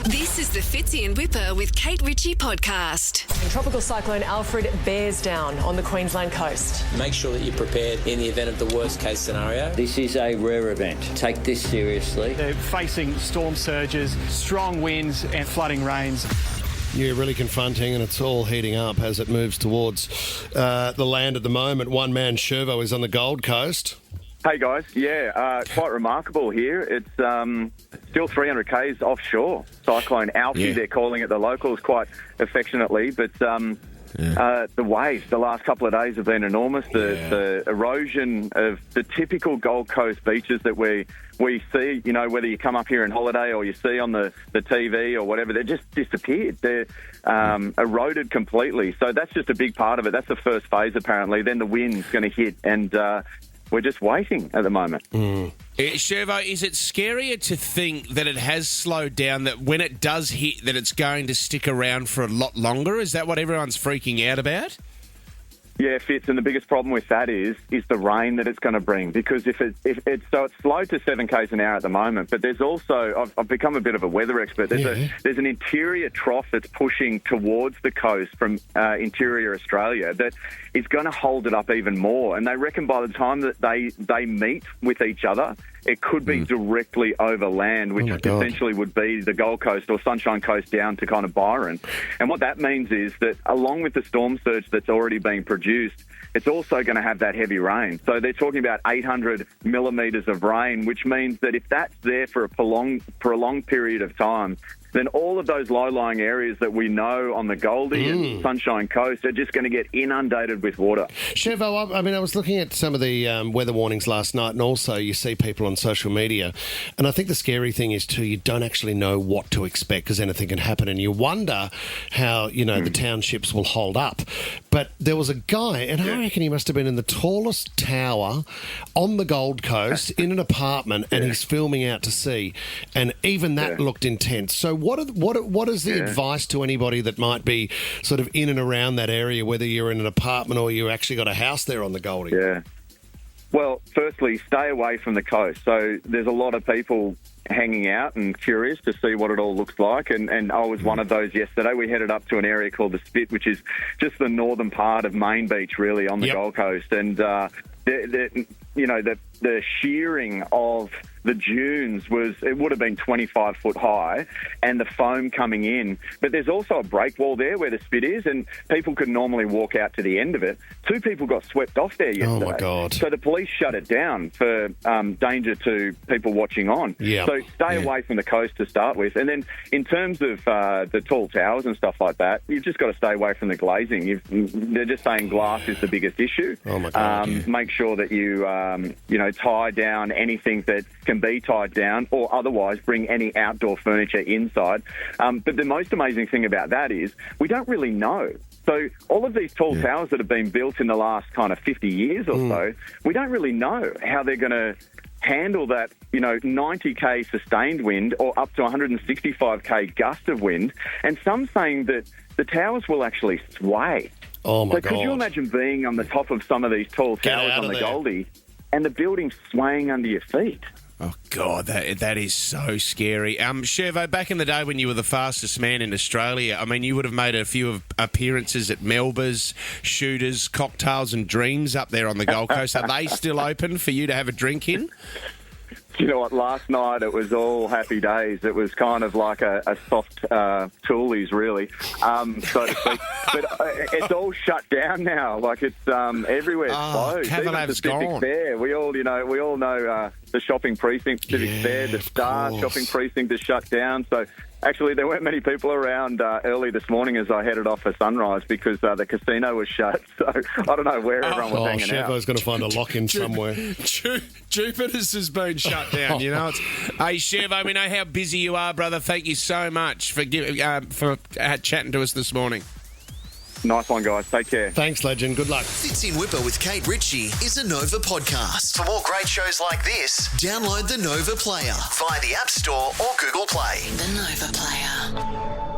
This is the Fitzy and Whipper with Kate Ritchie podcast. Tropical Cyclone Alfred bears down on the Queensland coast. Make sure that you're prepared in the event of the worst case scenario. This is a rare event. Take this seriously. They're facing storm surges, strong winds and flooding rains. Yeah, really confronting, and it's all heating up as it moves towards the land at the moment. One man, Shirvo, is on the Gold Coast. Hey guys, quite remarkable here. It's still 300 k's offshore. Cyclone Alfred, they're calling it, the locals quite affectionately. But the waves the last couple of days have been enormous. The erosion of the typical Gold Coast beaches that we see, you know, whether you come up here on holiday or you see on the TV or whatever, they're just disappeared. They're eroded completely. So that's just a big part of it. That's the first phase, apparently. Then the wind's going to hit, and we're just waiting at the moment. Shirvo, is it scarier to think that it has slowed down, that when it does hit, that it's going to stick around for a lot longer? Is that what everyone's freaking out about? Yeah, Fitz, and the biggest problem with that is the rain that it's going to bring. Because if it's slowed to 7 k's an hour at the moment, but there's also, I've become a bit of a weather expert. There's an interior trough that's pushing towards the coast from interior Australia that is going to hold it up even more. And they reckon by the time that they meet with each other, it could be directly over land, which essentially would be the Gold Coast or Sunshine Coast down to kind of Byron. And what that means is that along with the storm surge that's already being produced, it's also going to have that heavy rain. So they're talking about 800 millimetres of rain, which means that if that's there for a prolonged period of time, then all of those low-lying areas that we know on the Goldie and Sunshine Coast are just going to get inundated with water. Shirvo, I was looking at some of the weather warnings last night, and also you see people on social media, and I think the scary thing is, too, you don't actually know what to expect because anything can happen, and you wonder how, the townships will hold up. But there was a guy, and I reckon he must have been in the tallest tower on the Gold Coast in an apartment, and he's filming out to sea, and even that looked intense. So what is the advice to anybody that might be sort of in and around that area, whether you're in an apartment or you actually got a house there on the Goldie? Yeah. Well, firstly, stay away from the coast. So there's a lot of people hanging out and curious to see what it all looks like. And I was one of those yesterday. We headed up to an area called the Spit, which is just the northern part of Main Beach, really, on the Gold Coast. And the shearing of the dunes would have been 25 foot high, and the foam coming in. But there's also a break wall there where the Spit is, and people could normally walk out to the end of it. 2 people got swept off there yesterday. Oh, my God. So the police shut it down for danger to people watching on. Yeah. So stay away from the coast to start with. And then in terms of the tall towers and stuff like that, you've just got to stay away from the glazing. They're just saying glass is the biggest issue. Oh, my God. Make sure that you, tie down anything that can be tied down, or otherwise bring any outdoor furniture inside. But the most amazing thing about that is we don't really know. So all of these tall towers that have been built in the last kind of 50 years or so, we don't really know how they're going to handle that, 90k sustained wind or up to 165k gust of wind. And some saying that the towers will actually sway. Oh, my God. So could you imagine being on the top of some of these tall towers on the Goldie and the building swaying under your feet? Oh, God, that is so scary. Shirvo, back in the day when you were the fastest man in Australia, you would have made a few appearances at Melba's, Shooters, Cocktails and Dreams up there on the Gold Coast. Are they still open for you to have a drink in? You know what, last night it was all happy days. It was kind of like a soft Toolies, really, so to speak. But it's all shut down now. Like, it's everywhere closed. Even Pacific Fair. We all know the shopping precinct, Pacific Fair, the Star shopping precinct is shut down. So actually, there weren't many people around early this morning as I headed off for sunrise because the casino was shut. So I don't know where everyone was hanging out. Shirvo's going to find a lock-in somewhere. Jupiter's has been shut down, Hey, Shirvo, we know how busy you are, brother. Thank you so much for chatting to us this morning. Nice one, guys. Take care. Thanks, legend. Good luck. Fitzy and Whipper with Kate Ritchie is a Nova podcast. For more great shows like this, download the Nova Player via the App Store or Google Play. The Nova Player.